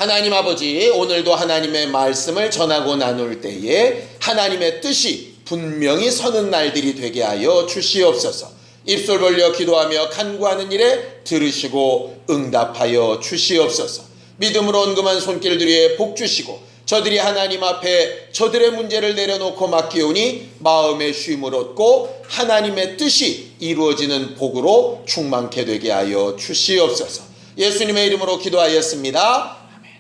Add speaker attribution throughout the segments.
Speaker 1: 하나님 아버지, 오늘도 하나님의 말씀을 전하고 나눌 때에 하나님의 뜻이 분명히 서는 날들이 되게 하여 주시옵소서. 입술 벌려 기도하며 간구하는 일에 들으시고 응답하여 주시옵소서. 믿음으로 언금한 손길들에 복 주시고 저들이 하나님 앞에 저들의 문제를 내려놓고 맡기오니 마음의 쉼을 얻고 하나님의 뜻이 이루어지는 복으로 충만케 되게 하여 주시옵소서. 예수님의 이름으로 기도하였습니다. 아멘.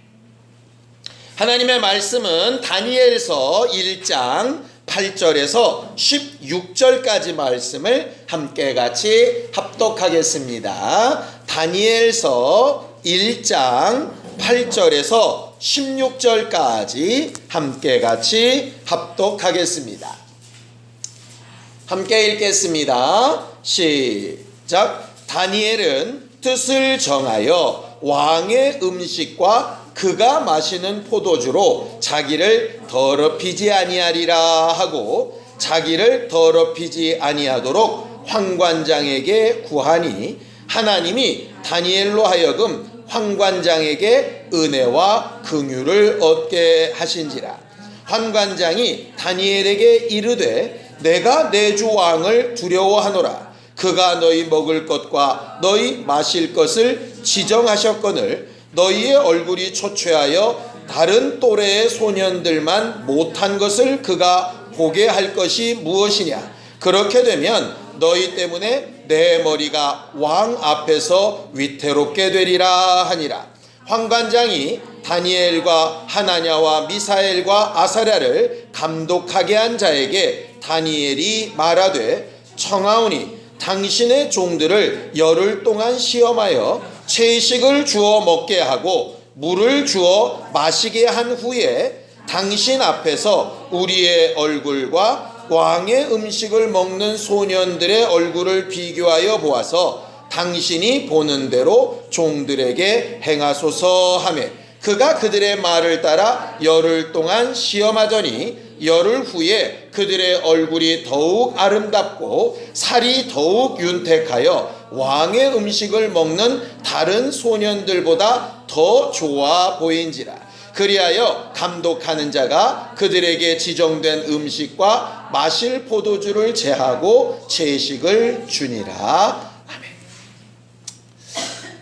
Speaker 1: 하나님의 말씀은 다니엘서 1장 8절에서 16절까지 말씀을 함께 같이 합독하겠습니다. 다니엘서 1장 8절에서 16절까지 함께 같이 합독하겠습니다. 함께 읽겠습니다. 시작. 다니엘은 뜻을 정하여 왕의 음식과 그가 마시는 포도주로 자기를 더럽히지 아니하리라 하고 자기를 더럽히지 아니하도록 환관장에게 구하니 하나님이 다니엘로 하여금 환관장에게 은혜와 긍휼을 얻게 하신지라. 환관장이 다니엘에게 이르되 내가 내 주 왕을 두려워하노라. 그가 너희 먹을 것과 너희 마실 것을 지정하셨거늘 너희의 얼굴이 초췌하여 다른 또래의 소년들만 못한 것을 그가 보게 할 것이 무엇이냐. 그렇게 되면 너희 때문에 내 머리가 왕 앞에서 위태롭게 되리라 하니라. 환관장이 다니엘과 하나냐와 미사엘과 아사랴를 감독하게 한 자에게 다니엘이 말하되 청하오니 당신의 종들을 열흘 동안 시험하여 채식을 주어 먹게 하고 물을 주어 마시게 한 후에 당신 앞에서 우리의 얼굴과 왕의 음식을 먹는 소년들의 얼굴을 비교하여 보아서 당신이 보는 대로 종들에게 행하소서 하며 그가 그들의 말을 따라 열흘 동안 시험하더니 열흘 후에 그들의 얼굴이 더욱 아름답고 살이 더욱 윤택하여 왕의 음식을 먹는 다른 소년들보다 더 좋아 보인지라. 그리하여 감독하는 자가 그들에게 지정된 음식과 마실 포도주를 제하고 채식을 주니라. 아멘.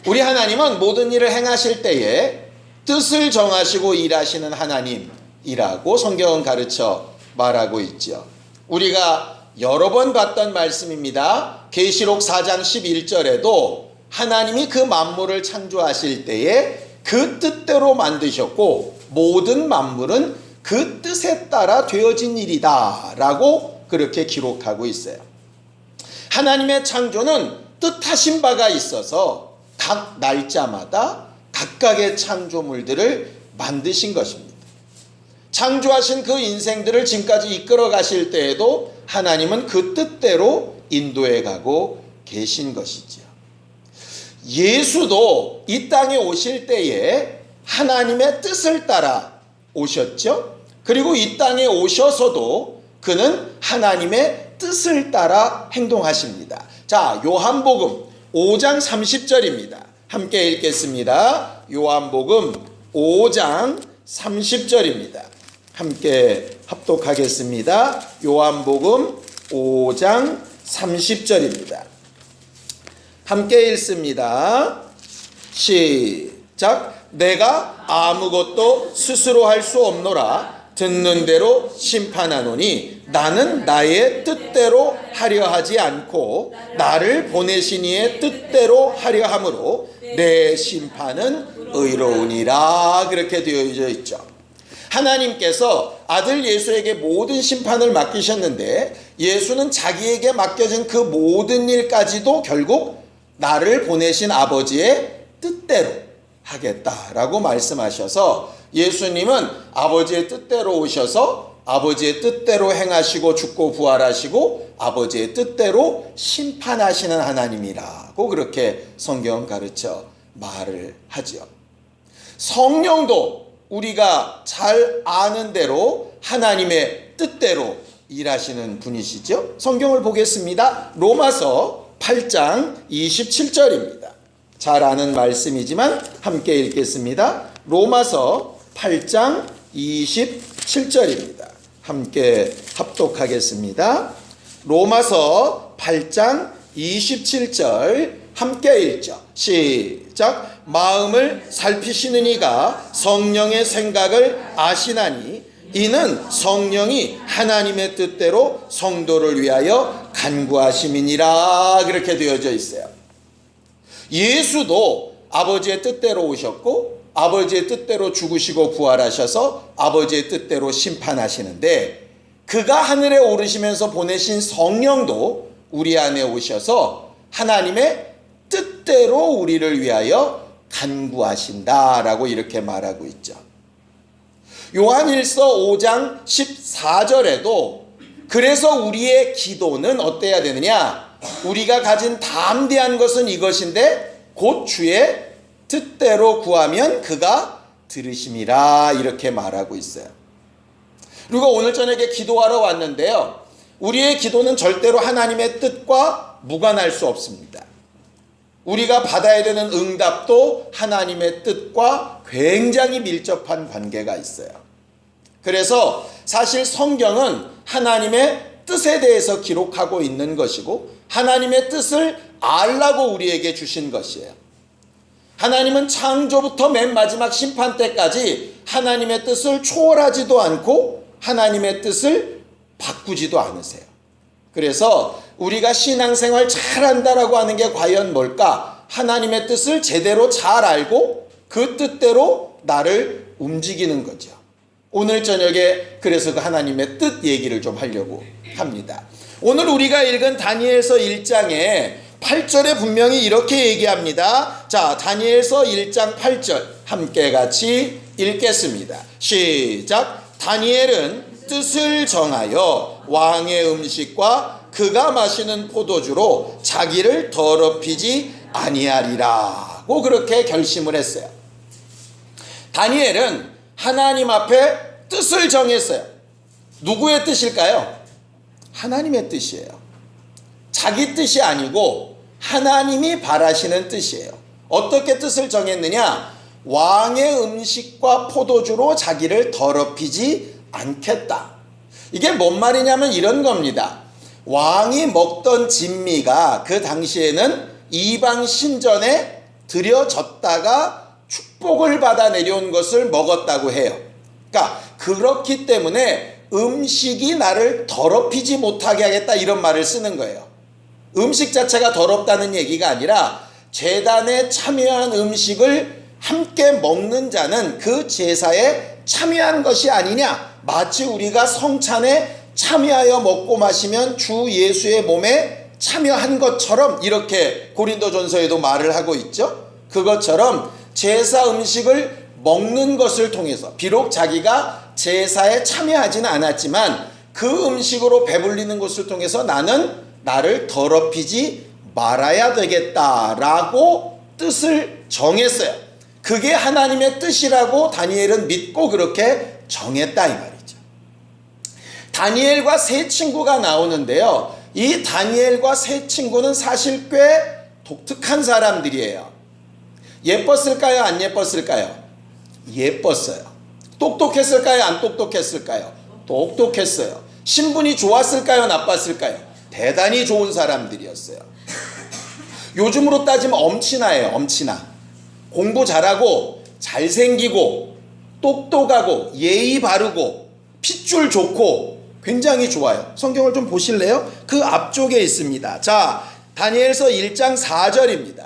Speaker 1: 우리 하나님은 모든 일을 행하실 때에 뜻을 정하시고 일하시는 하나님이라고 성경은 가르쳐 말하고 있죠. 우리가 여러 번 봤던 말씀입니다. 계시록 4장 11절에도 하나님이 그 만물을 창조하실 때에 그 뜻대로 만드셨고 모든 만물은 그 뜻에 따라 되어진 일이다 라고 그렇게 기록하고 있어요. 하나님의 창조는 뜻하신 바가 있어서 각 날짜마다 각각의 창조물들을 만드신 것입니다. 창조하신 그 인생들을 지금까지 이끌어 가실 때에도 하나님은 그 뜻대로 인도해 가고 계신 것이지요. 예수도 이 땅에 오실 때에 하나님의 뜻을 따라 오셨죠. 그리고 이 땅에 오셔서도 그는 하나님의 뜻을 따라 행동하십니다. 자, 요한복음 5장 30절입니다. 함께 읽겠습니다. 요한복음 5장 30절입니다. 함께 합독하겠습니다. 요한복음 5장 30절입니다. 함께 읽습니다. 시작. 내가 아무것도 스스로 할 수 없노라. 듣는 대로 심판하노니 나는 나의 뜻대로 하려 하지 않고 나를 보내신 이의 뜻대로 하려 함으로 내 심판은 의로우니라. 그렇게 되어져 있죠. 하나님께서 아들 예수에게 모든 심판을 맡기셨는데 예수는 자기에게 맡겨진 그 모든 일까지도 결국 나를 보내신 아버지의 뜻대로 하겠다라고 말씀하셔서 예수님은 아버지의 뜻대로 오셔서 아버지의 뜻대로 행하시고 죽고 부활하시고 아버지의 뜻대로 심판하시는 하나님이라고 그렇게 성경 가르쳐 말을 하죠. 성령도 우리가 잘 아는 대로 하나님의 뜻대로 일하시는 분이시죠. 성경을 보겠습니다. 로마서 8장 27절입니다. 잘 아는 말씀이지만 함께 읽겠습니다. 로마서 8장 27절입니다. 함께 합독하겠습니다. 로마서 8장 27절 함께 읽죠. 시작. 마음을 살피시는 이가 성령의 생각을 아시나니 이는 성령이 하나님의 뜻대로 성도를 위하여 간구하심이니라. 그렇게 되어져 있어요. 예수도 아버지의 뜻대로 오셨고 아버지의 뜻대로 죽으시고 부활하셔서 아버지의 뜻대로 심판하시는데, 그가 하늘에 오르시면서 보내신 성령도 우리 안에 오셔서 하나님의 뜻대로 우리를 위하여 간구하신다라고 이렇게 말하고 있죠. 요한일서 5장 14절에도 그래서 우리의 기도는 어때야 되느냐? 우리가 가진 담대한 것은 이것인데 곧 주의 뜻대로 구하면 그가 들으심이라 이렇게 말하고 있어요. 그리고 오늘 저녁에 기도하러 왔는데요, 우리의 기도는 절대로 하나님의 뜻과 무관할 수 없습니다. 우리가 받아야 되는 응답도 하나님의 뜻과 굉장히 밀접한 관계가 있어요. 그래서 사실 성경은 하나님의 뜻에 대해서 기록하고 있는 것이고 하나님의 뜻을 알라고 우리에게 주신 것이에요. 하나님은 창조부터 맨 마지막 심판 때까지 하나님의 뜻을 초월하지도 않고 하나님의 뜻을 바꾸지도 않으세요. 그래서 우리가 신앙생활 잘한다라고 하는 게 과연 뭘까? 하나님의 뜻을 제대로 잘 알고 그 뜻대로 나를 움직이는 거죠. 오늘 저녁에 그래서 그 하나님의 뜻 얘기를 좀 하려고 합니다. 오늘 우리가 읽은 다니엘서 1장에 8절에 분명히 이렇게 얘기합니다. 자, 다니엘서 1장 8절 함께 같이 읽겠습니다. 시작. 다니엘은 뜻을 정하여 왕의 음식과 그가 마시는 포도주로 자기를 더럽히지 아니하리라고 그렇게 결심을 했어요. 다니엘은 하나님 앞에 뜻을 정했어요. 누구의 뜻일까요? 하나님의 뜻이에요. 자기 뜻이 아니고 하나님이 바라시는 뜻이에요. 어떻게 뜻을 정했느냐? 왕의 음식과 포도주로 자기를 더럽히지 않겠다. 이게 뭔 말이냐면 이런 겁니다. 왕이 먹던 진미가 그 당시에는 이방 신전에 들여졌다가 축복을 받아 내려온 것을 먹었다고 해요. 그러니까 그렇기 때문에 음식이 나를 더럽히지 못하게 하겠다 이런 말을 쓰는 거예요. 음식 자체가 더럽다는 얘기가 아니라 제단에 참여한 음식을 함께 먹는 자는 그 제사에 참여한 것이 아니냐. 마치 우리가 성찬에 참여하여 먹고 마시면 주 예수의 몸에 참여한 것처럼 이렇게 고린도전서에도 말을 하고 있죠. 그것처럼 제사 음식을 먹는 것을 통해서 비록 자기가 제사에 참여하지는 않았지만 그 음식으로 배불리는 것을 통해서 나는 나를 더럽히지 말아야 되겠다라고 뜻을 정했어요. 그게 하나님의 뜻이라고 다니엘은 믿고 그렇게 정했다 이 말이죠. 다니엘과 세 친구가 나오는데요, 이 다니엘과 세 친구는 사실 꽤 독특한 사람들이에요. 예뻤을까요? 안 예뻤을까요? 예뻤어요. 똑똑했을까요? 안 똑똑했을까요? 똑똑했어요. 신분이 좋았을까요? 나빴을까요? 대단히 좋은 사람들이었어요. 요즘으로 따지면 엄친아예요. 엄친아. 공부 잘하고 잘생기고 똑똑하고 예의 바르고 핏줄 좋고 굉장히 좋아요. 성경을 좀 보실래요? 그 앞쪽에 있습니다. 자, 다니엘서 1장 4절입니다.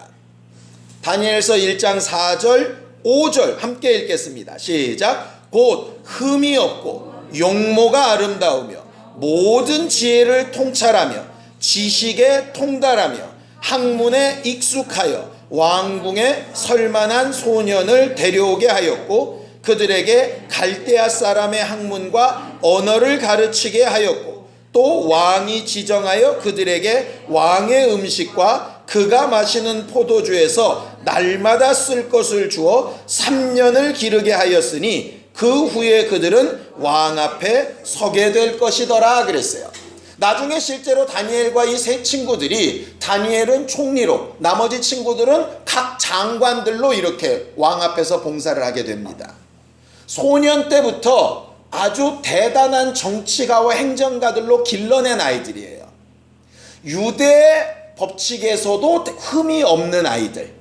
Speaker 1: 다니엘서 1장 4절 5절 함께 읽겠습니다. 시작. 곧 흠이 없고 용모가 아름다우며 모든 지혜를 통찰하며 지식에 통달하며 학문에 익숙하여 왕궁에 설만한 소년을 데려오게 하였고 그들에게 갈대아 사람의 학문과 언어를 가르치게 하였고 또 왕이 지정하여 그들에게 왕의 음식과 그가 마시는 포도주에서 날마다 쓸 것을 주어 3년을 기르게 하였으니 그 후에 그들은 왕 앞에 서게 될 것이더라 그랬어요. 나중에 실제로 다니엘과 이 세 친구들이, 다니엘은 총리로, 나머지 친구들은 각 장관들로 이렇게 왕 앞에서 봉사를 하게 됩니다. 소년 때부터 아주 대단한 정치가와 행정가들로 길러낸 아이들이에요. 유대 법칙에서도 흠이 없는 아이들,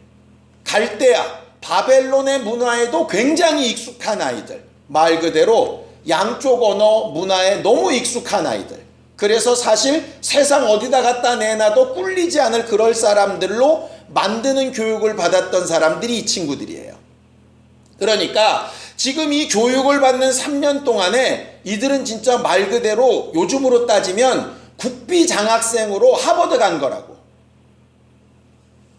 Speaker 1: 갈대아, 바벨론의 문화에도 굉장히 익숙한 아이들, 말 그대로 양쪽 언어 문화에 너무 익숙한 아이들. 그래서 사실 세상 어디다 갖다 내놔도 꿀리지 않을 그럴 사람들로 만드는 교육을 받았던 사람들이 이 친구들이에요. 그러니까 지금 이 교육을 받는 3년 동안에 이들은 진짜 말 그대로 요즘으로 따지면 국비 장학생으로 하버드 간 거라고.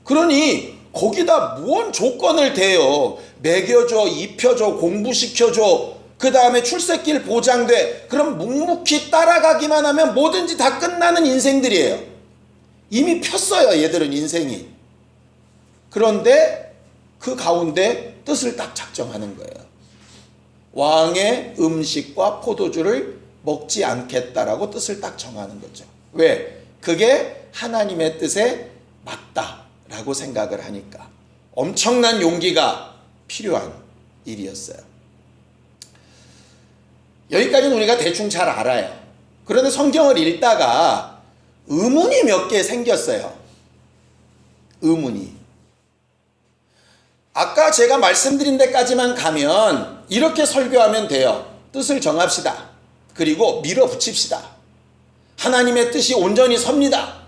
Speaker 1: 그러니 거기다 무언 조건을 대요. 먹여줘, 입혀줘, 공부시켜줘, 그 다음에 출세길 보장돼. 그럼 묵묵히 따라가기만 하면 뭐든지 다 끝나는 인생들이에요. 이미 폈어요, 얘들은 인생이. 그런데 그 가운데 뜻을 딱 작정하는 거예요. 왕의 음식과 포도주를 먹지 않겠다라고 뜻을 딱 정하는 거죠. 왜? 그게 하나님의 뜻에 맞다라고 생각을 하니까. 엄청난 용기가 필요한 일이었어요. 여기까지는 우리가 대충 잘 알아요. 그런데 성경을 읽다가 의문이 몇 개 생겼어요. 의문이. 아까 제가 말씀드린 데까지만 가면 이렇게 설교하면 돼요. 뜻을 정합시다. 그리고 밀어붙입시다. 하나님의 뜻이 온전히 섭니다.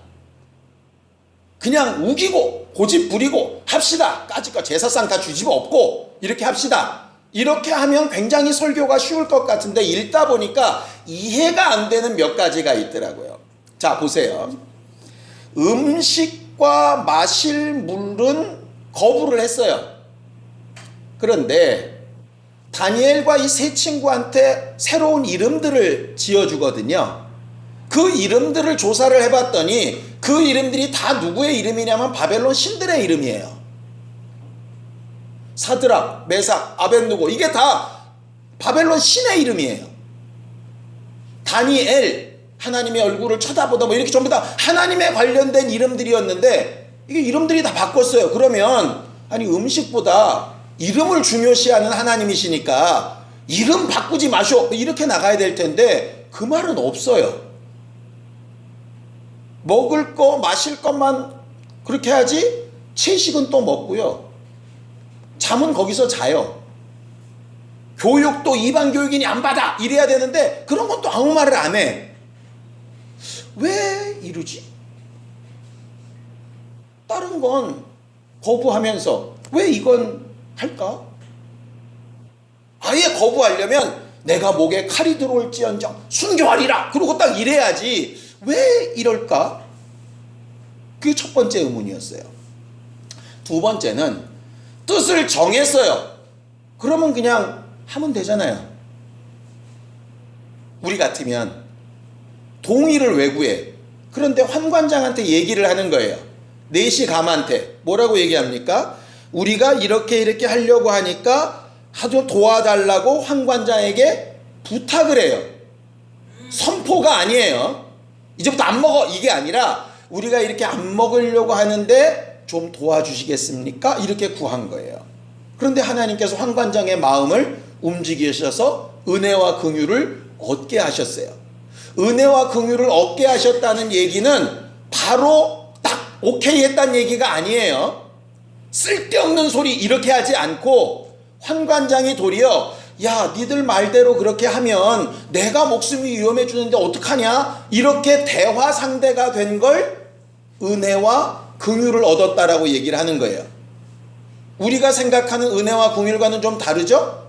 Speaker 1: 그냥 우기고 고집 부리고 합시다. 까짓 거 제사상 다 뒤집어 엎고 이렇게 합시다. 이렇게 하면 굉장히 설교가 쉬울 것 같은데 읽다 보니까 이해가 안 되는 몇 가지가 있더라고요. 자, 보세요. 음식과 마실 물은 거부를 했어요. 그런데 다니엘과 이 세 친구한테 새로운 이름들을 지어주거든요. 그 이름들을 조사를 해봤더니 그 이름들이 다 누구의 이름이냐면 바벨론 신들의 이름이에요. 사드락, 메삭, 아벳느고, 이게 다 바벨론 신의 이름이에요. 다니엘, 하나님의 얼굴을 쳐다보다, 뭐 이렇게 전부 다 하나님에 관련된 이름들이었는데 이게 이름들이 다 바꿨어요. 그러면 아니 음식보다 이름을 중요시하는 하나님이시니까 이름 바꾸지 마쇼 이렇게 나가야 될 텐데 그 말은 없어요. 먹을 거 마실 것만 그렇게 하지 채식은 또 먹고요. 잠은 거기서 자요. 교육도 이방 교육인이 안 받아 이래야 되는데 그런 건 또 아무 말을 안 해. 왜 이러지? 다른 건 거부하면서 왜 이건 할까? 아예 거부하려면 내가 목에 칼이 들어올지언정 순교하리라 그러고 딱 이래야지 왜 이럴까? 그게 첫 번째 의문이었어요. 두 번째는 뜻을 정했어요. 그러면 그냥 하면 되잖아요. 우리 같으면 동의를 왜 구해? 그런데 환관장한테 얘기를 하는 거예요. 내시 감한테 뭐라고 얘기합니까? 우리가 이렇게 하려고 하니까 아주 도와달라고 환관장에게 부탁을 해요. 선포가 아니에요. 이제부터 안 먹어 이게 아니라 우리가 이렇게 안 먹으려고 하는데 좀 도와주시겠습니까? 이렇게 구한 거예요. 그런데 하나님께서 환관장의 마음을 움직이셔서 은혜와 긍휼을 얻게 하셨어요. 은혜와 긍휼을 얻게 하셨다는 얘기는 바로 딱 오케이 했다는 얘기가 아니에요. 쓸데없는 소리 이렇게 하지 않고 환관장이 도리어 야 니들 말대로 그렇게 하면 내가 목숨이 위험해지는데 어떡하냐 이렇게 대화 상대가 된 걸 은혜와 긍휼을 얻었다라고 얘기를 하는 거예요. 우리가 생각하는 은혜와 긍휼과는 좀 다르죠?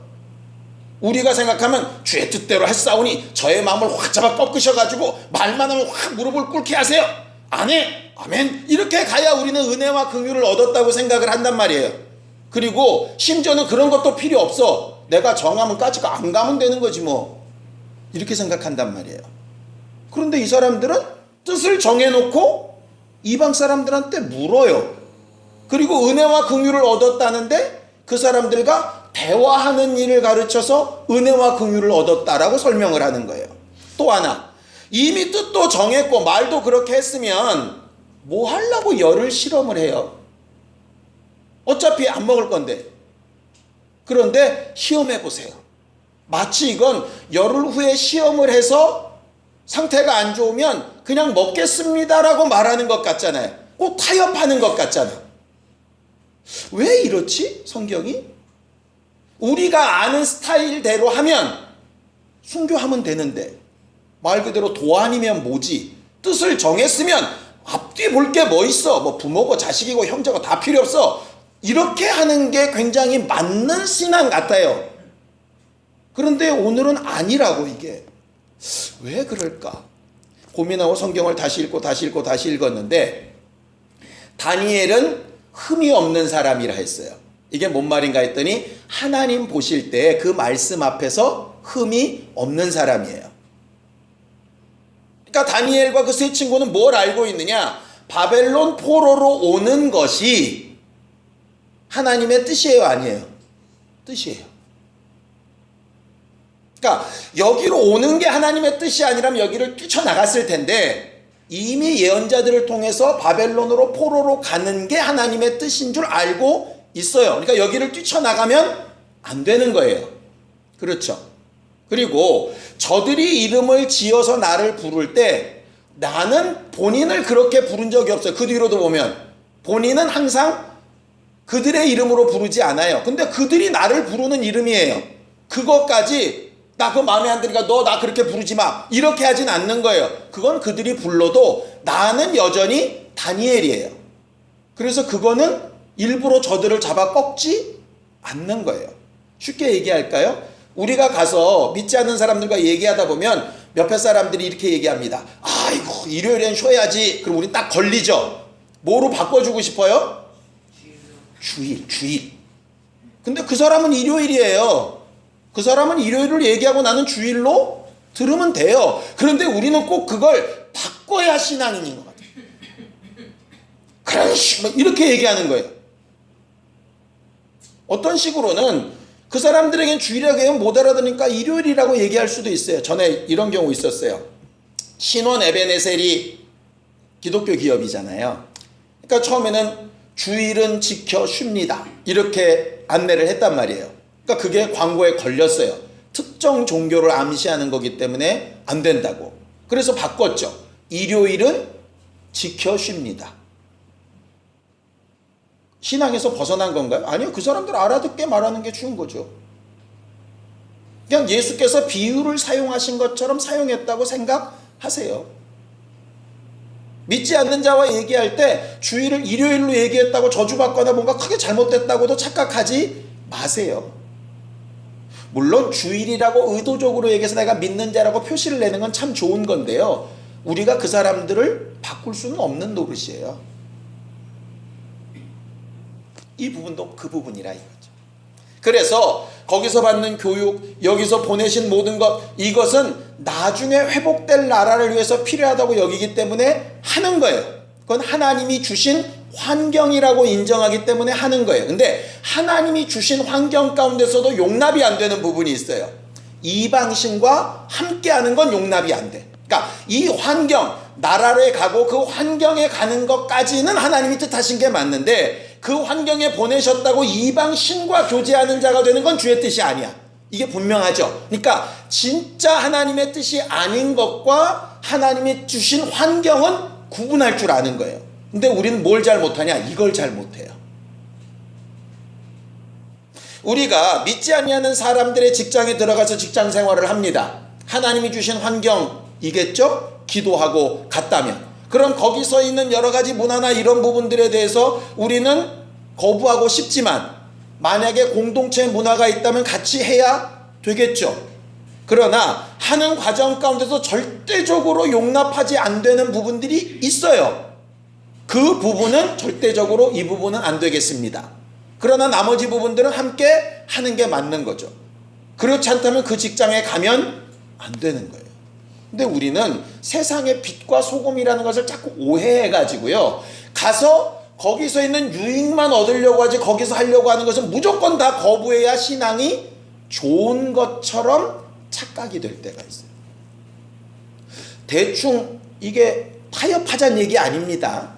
Speaker 1: 우리가 생각하면 주의 뜻대로 했사오니 저의 마음을 확 잡아 꺾으셔가지고 말만 하면 확 무릎을 꿇게 하세요. 안 해. 아멘. 이렇게 가야 우리는 은혜와 긍휼을 얻었다고 생각을 한단 말이에요. 그리고 심지어는 그런 것도 필요 없어. 내가 정하면 까짓거 안 가면 되는 거지 뭐. 이렇게 생각한단 말이에요. 그런데 이 사람들은 뜻을 정해놓고 이방 사람들한테 물어요. 그리고 은혜와 긍휼을 얻었다는데 그 사람들과 대화하는 일을 가르쳐서 은혜와 긍휼을 얻었다라고 설명을 하는 거예요. 또 하나, 이미 뜻도 정했고 말도 그렇게 했으면 뭐 하려고 열을 실험을 해요? 어차피 안 먹을 건데. 그런데 시험해 보세요. 마치 이건 열흘 후에 시험을 해서 상태가 안 좋으면 그냥 먹겠습니다라고 말하는 것 같잖아요. 꼭 타협하는 것 같잖아. 왜 이렇지? 성경이? 우리가 아는 스타일대로 하면 순교하면 되는데 말 그대로 도안이면 뭐지? 뜻을 정했으면 앞뒤 볼 게 뭐 있어? 뭐 부모고 자식이고 형제고 다 필요 없어. 이렇게 하는 게 굉장히 맞는 신앙 같아요. 그런데 오늘은 아니라고 이게. 왜 그럴까? 고민하고 성경을 다시 읽고 다시 읽고 다시 읽었는데 다니엘은 흠이 없는 사람이라 했어요. 이게 뭔 말인가 했더니 하나님 보실 때 그 말씀 앞에서 흠이 없는 사람이에요. 그러니까 다니엘과 그 세 친구는 뭘 알고 있느냐? 바벨론 포로로 오는 것이 하나님의 뜻이에요, 아니에요? 뜻이에요. 그러니까 여기로 오는 게 하나님의 뜻이 아니라면 여기를 뛰쳐나갔을 텐데 이미 예언자들을 통해서 바벨론으로 포로로 가는 게 하나님의 뜻인 줄 알고 있어요. 그러니까 여기를 뛰쳐나가면 안 되는 거예요. 그렇죠. 그리고 저들이 이름을 지어서 나를 부를 때 나는 본인을 그렇게 부른 적이 없어요. 그 뒤로도 보면 본인은 항상 그들의 이름으로 부르지 않아요. 근데 그들이 나를 부르는 이름이에요. 그것까지 나 그거 마음에 안 드니까 너 나 그렇게 부르지 마. 이렇게 하진 않는 거예요. 그건 그들이 불러도 나는 여전히 다니엘이에요. 그래서 그거는 일부러 저들을 잡아 꺾지 않는 거예요. 쉽게 얘기할까요? 우리가 가서 믿지 않는 사람들과 얘기하다 보면 몇몇 사람들이 이렇게 얘기합니다. 아이고 일요일엔 쉬어야지. 그럼 우리 딱 걸리죠. 뭐로 바꿔주고 싶어요? 주일. 근데 그 사람은 일요일이에요. 그 사람은 일요일을 얘기하고 나는 주일로 들으면 돼요. 그런데 우리는 꼭 그걸 바꿔야 신앙인인 것 같아요. 그래, 이렇게 얘기하는 거예요. 어떤 식으로는 그 사람들에겐 주일이라고 하면 못 알아들으니까 일요일이라고 얘기할 수도 있어요. 전에 이런 경우 있었어요. 신원 에베네셀이 기독교 기업이잖아요. 그러니까 처음에는 주일은 지켜 쉽니다. 이렇게 안내를 했단 말이에요. 그러니까 그게 광고에 걸렸어요. 특정 종교를 암시하는 거기 때문에 안 된다고. 그래서 바꿨죠. 일요일은 지켜 쉽니다. 신앙에서 벗어난 건가요? 아니요. 그 사람들 알아듣게 말하는 게 쉬운 거죠. 그냥 예수께서 비유를 사용하신 것처럼 사용했다고 생각하세요. 믿지 않는 자와 얘기할 때 주일을 일요일로 얘기했다고 저주받거나 뭔가 크게 잘못됐다고도 착각하지 마세요. 물론 주일이라고 의도적으로 얘기해서 내가 믿는 자라고 표시를 내는 건 참 좋은 건데요. 우리가 그 사람들을 바꿀 수는 없는 노릇이에요. 이 부분도 그 부분이라 이거죠. 그래서 거기서 받는 교육, 여기서 보내신 모든 것, 이것은 나중에 회복될 나라를 위해서 필요하다고 여기기 때문에 하는 거예요. 그건 하나님이 주신 환경이라고 인정하기 때문에 하는 거예요. 근데 하나님이 주신 환경 가운데서도 용납이 안 되는 부분이 있어요. 이방신과 함께하는 건 용납이 안 돼. 그러니까 이 환경, 나라에 가고 그 환경에 가는 것까지는 하나님이 뜻하신 게 맞는데 그 환경에 보내셨다고 이방 신과 교제하는 자가 되는 건 주의 뜻이 아니야. 이게 분명하죠. 그러니까 진짜 하나님의 뜻이 아닌 것과 하나님이 주신 환경은 구분할 줄 아는 거예요. 근데 우리는 뭘 잘 못하냐? 이걸 잘 못해요. 우리가 믿지 아니하는 사람들의 직장에 들어가서 직장 생활을 합니다. 하나님이 주신 환경이겠죠? 기도하고 갔다면. 그럼 거기서 있는 여러 가지 문화나 이런 부분들에 대해서 우리는 거부하고 싶지만 만약에 공동체 문화가 있다면 같이 해야 되겠죠. 그러나 하는 과정 가운데서 절대적으로 용납하지 안 되는 부분들이 있어요. 그 부분은 절대적으로 이 부분은 안 되겠습니다. 그러나 나머지 부분들은 함께 하는 게 맞는 거죠. 그렇지 않다면 그 직장에 가면 안 되는 거예요. 근데 우리는 세상의 빛과 소금이라는 것을 자꾸 오해해가지고요. 가서 거기서 있는 유익만 얻으려고 하지 거기서 하려고 하는 것은 무조건 다 거부해야 신앙이 좋은 것처럼 착각이 될 때가 있어요. 대충 이게 타협하자는 얘기 아닙니다.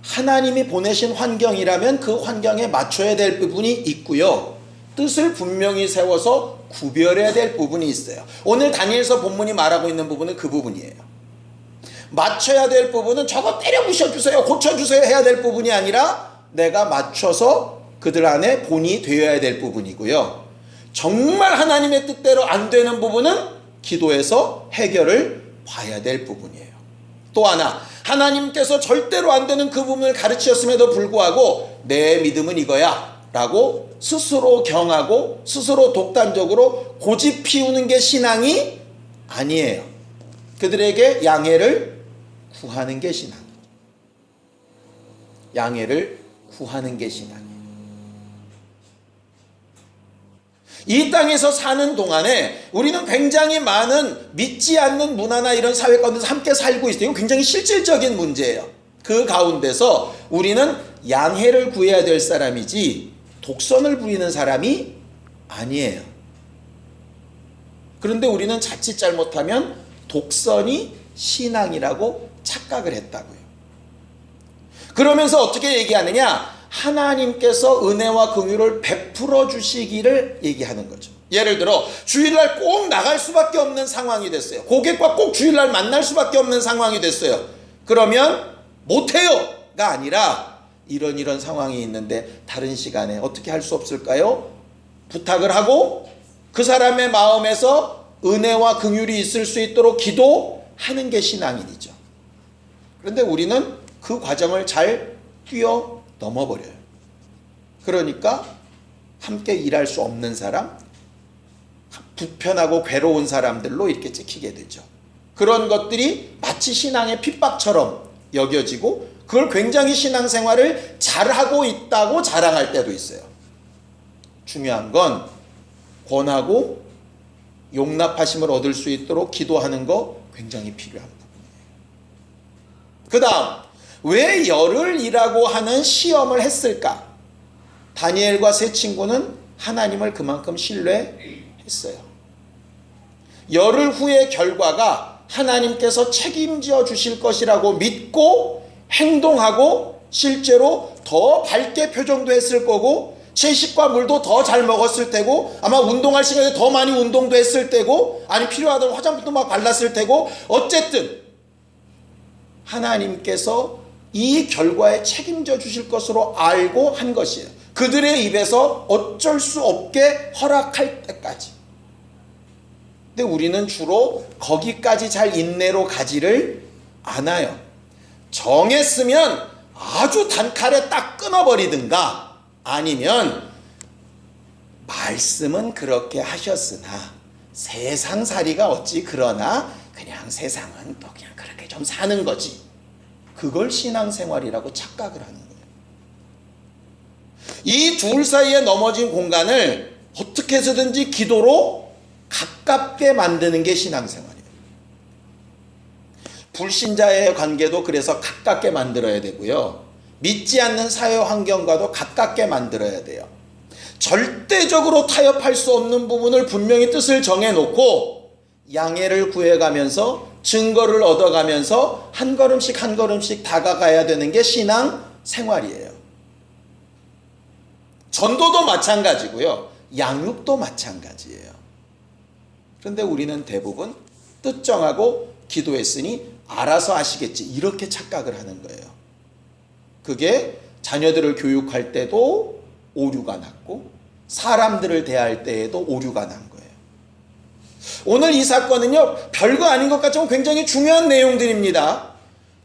Speaker 1: 하나님이 보내신 환경이라면 그 환경에 맞춰야 될 부분이 있고요. 뜻을 분명히 세워서 구별해야 될 부분이 있어요. 오늘 다니엘서 본문이 말하고 있는 부분은 그 부분이에요. 맞춰야 될 부분은 저거 때려 부셔주세요, 고쳐주세요 해야 될 부분이 아니라 내가 맞춰서 그들 안에 본이 되어야 될 부분이고요. 정말 하나님의 뜻대로 안 되는 부분은 기도해서 해결을 봐야 될 부분이에요. 또 하나, 하나님께서 절대로 안 되는 그 부분을 가르치셨음에도 불구하고 내 믿음은 이거야 라고 스스로 경하고 스스로 독단적으로 고집 피우는 게 신앙이 아니에요. 그들에게 양해를 구하는 게 신앙이에요. 양해를 구하는 게 신앙이에요. 이 땅에서 사는 동안에 우리는 굉장히 많은 믿지 않는 문화나 이런 사회 가운데서 함께 살고 있어요. 이건 굉장히 실질적인 문제예요. 그 가운데서 우리는 양해를 구해야 될 사람이지 독선을 부리는 사람이 아니에요. 그런데 우리는 자칫 잘못하면 독선이 신앙이라고 착각을 했다고요. 그러면서 어떻게 얘기하느냐? 하나님께서 은혜와 긍휼을 베풀어 주시기를 얘기하는 거죠. 예를 들어 주일날 꼭 나갈 수밖에 없는 상황이 됐어요. 고객과 꼭 주일날 만날 수밖에 없는 상황이 됐어요. 그러면 못해요가 아니라 이런 상황이 있는데 다른 시간에 어떻게 할 수 없을까요? 부탁을 하고 그 사람의 마음에서 은혜와 긍휼이 있을 수 있도록 기도하는 게 신앙인이죠. 그런데 우리는 그 과정을 잘 뛰어넘어버려요. 그러니까 함께 일할 수 없는 사람, 불편하고 괴로운 사람들로 이렇게 찍히게 되죠. 그런 것들이 마치 신앙의 핍박처럼 여겨지고 그걸 굉장히 신앙생활을 잘하고 있다고 자랑할 때도 있어요. 중요한 건 권하고 용납하심을 얻을 수 있도록 기도하는 거 굉장히 필요한 부분이에요. 그 다음, 왜 열흘이라고 하는 시험을 했을까? 다니엘과 세 친구는 하나님을 그만큼 신뢰했어요. 열흘 후의 결과가 하나님께서 책임져 주실 것이라고 믿고 행동하고 실제로 더 밝게 표정도 했을 거고 채식과 물도 더 잘 먹었을 테고 아마 운동할 시간에 더 많이 운동도 했을 테고 아니 필요하다면 화장품도 막 발랐을 테고 어쨌든 하나님께서 이 결과에 책임져 주실 것으로 알고 한 것이에요. 그들의 입에서 어쩔 수 없게 허락할 때까지. 근데 우리는 주로 거기까지 잘 인내로 가지를 않아요. 정했으면 아주 단칼에 딱 끊어버리든가 아니면 말씀은 그렇게 하셨으나 세상살이가 어찌 그러나 그냥 세상은 또 그냥 그렇게 좀 사는 거지. 그걸 신앙생활이라고 착각을 하는 거예요. 이 둘 사이에 넘어진 공간을 어떻게 해서든지 기도로 가깝게 만드는 게 신앙생활이에요. 불신자의 관계도 그래서 가깝게 만들어야 되고요. 믿지 않는 사회 환경과도 가깝게 만들어야 돼요. 절대적으로 타협할 수 없는 부분을 분명히 뜻을 정해놓고 양해를 구해가면서 증거를 얻어가면서 한 걸음씩 한 걸음씩 다가가야 되는 게 신앙생활이에요. 전도도 마찬가지고요. 양육도 마찬가지예요. 그런데 우리는 대부분 뜻 정하고 기도했으니 알아서 하시겠지 이렇게 착각을 하는 거예요. 그게 자녀들을 교육할 때도 오류가 났고 사람들을 대할 때에도 오류가 난 거예요. 오늘 이 사건은요 별거 아닌 것 같지만 굉장히 중요한 내용들입니다.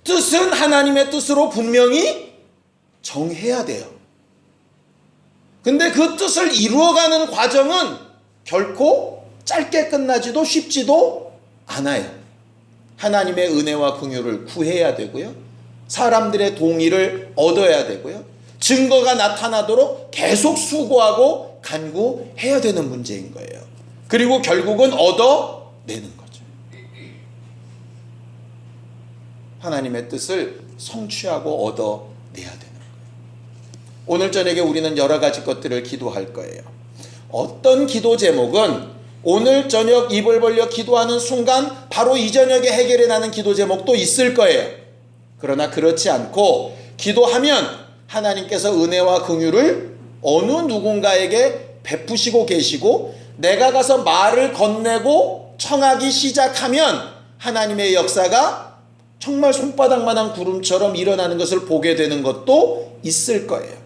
Speaker 1: 뜻은 하나님의 뜻으로 분명히 정해야 돼요. 근데 그 뜻을 이루어가는 과정은 결코 짧게 끝나지도 쉽지도 않아요. 하나님의 은혜와 긍휼을 구해야 되고요. 사람들의 동의를 얻어야 되고요. 증거가 나타나도록 계속 수고하고 간구해야 되는 문제인 거예요. 그리고 결국은 얻어내는 거죠. 하나님의 뜻을 성취하고 얻어내야 되는 거예요. 오늘 저녁에 우리는 여러 가지 것들을 기도할 거예요. 어떤 기도 제목은 오늘 저녁 입을 벌려 기도하는 순간 바로 이 저녁에 해결해 나는 기도 제목도 있을 거예요. 그러나 그렇지 않고 기도하면 하나님께서 은혜와 긍휼을 어느 누군가에게 베푸시고 계시고, 내가 가서 말을 건네고 청하기 시작하면 하나님의 역사가 정말 손바닥만한 구름처럼 일어나는 것을 보게 되는 것도 있을 거예요.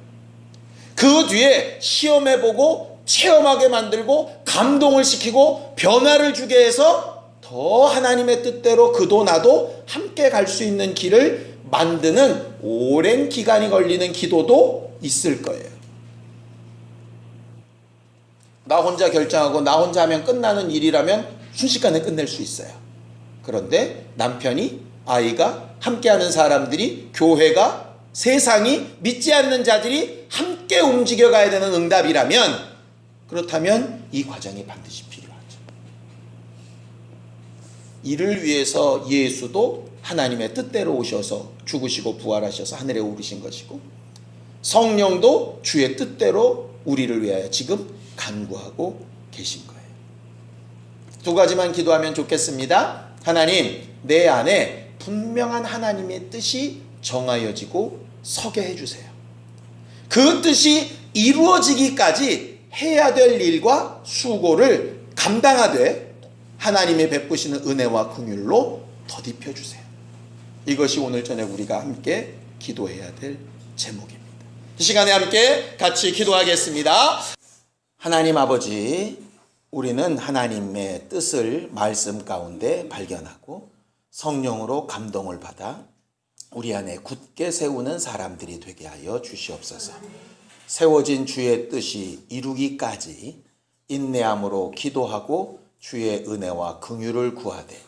Speaker 1: 그 뒤에 시험해보고 체험하게 만들고 감동을 시키고 변화를 주게 해서 더 하나님의 뜻대로 그도 나도 함께 갈 수 있는 길을 만드는 오랜 기간이 걸리는 기도도 있을 거예요. 나 혼자 결정하고 나 혼자 하면 끝나는 일이라면 순식간에 끝낼 수 있어요. 그런데 남편이, 아이가, 함께하는 사람들이, 교회가, 세상이, 믿지 않는 자들이 함께 움직여가야 되는 응답이라면, 그렇다면 이 과정이 반드시 필요하죠. 이를 위해서 예수도 하나님의 뜻대로 오셔서 죽으시고 부활하셔서 하늘에 오르신 것이고, 성령도 주의 뜻대로 우리를 위하여 지금 간구하고 계신 거예요. 두 가지만 기도하면 좋겠습니다. 하나님, 내 안에 분명한 하나님의 뜻이 정하여지고 서게 해주세요. 그 뜻이 이루어지기까지 해야 될 일과 수고를 감당하되 하나님이 베푸시는 은혜와 긍휼로 더딥혀 주세요. 이것이 오늘 저녁 우리가 함께 기도해야 될 제목입니다. 이 시간에 함께 같이 기도하겠습니다. 하나님 아버지, 우리는 하나님의 뜻을 말씀 가운데 발견하고 성령으로 감동을 받아 우리 안에 굳게 세우는 사람들이 되게 하여 주시옵소서. 세워진 주의 뜻이 이루기까지 인내함으로 기도하고 주의 은혜와 긍휼을 구하되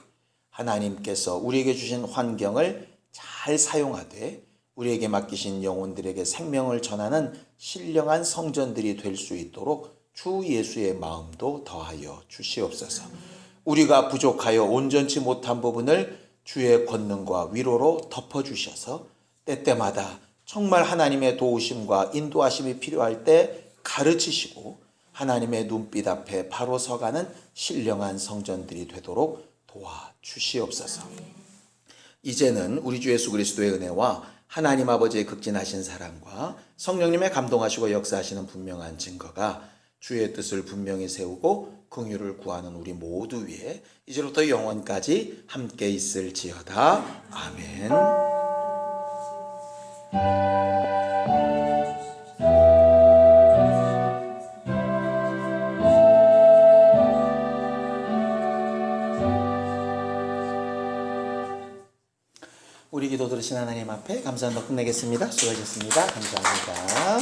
Speaker 1: 하나님께서 우리에게 주신 환경을 잘 사용하되 우리에게 맡기신 영혼들에게 생명을 전하는 신령한 성전들이 될 수 있도록 주 예수의 마음도 더하여 주시옵소서. 우리가 부족하여 온전치 못한 부분을 주의 권능과 위로로 덮어주셔서 때때마다 정말 하나님의 도우심과 인도하심이 필요할 때 가르치시고 하나님의 눈빛 앞에 바로 서가는 신령한 성전들이 되도록 도와주시옵소서. 이제는 우리 주 예수 그리스도의 은혜와 하나님 아버지의 극진하신 사랑과 성령님의 감동하시고 역사하시는 분명한 증거가 주의 뜻을 분명히 세우고 긍휼을 구하는 우리 모두 위에 이제부터 영원까지 함께 있을지어다. 아멘. 우리 기도 들으신 하나님 앞에 감사한 덕 끝내겠습니다. 수고하셨습니다. 감사합니다.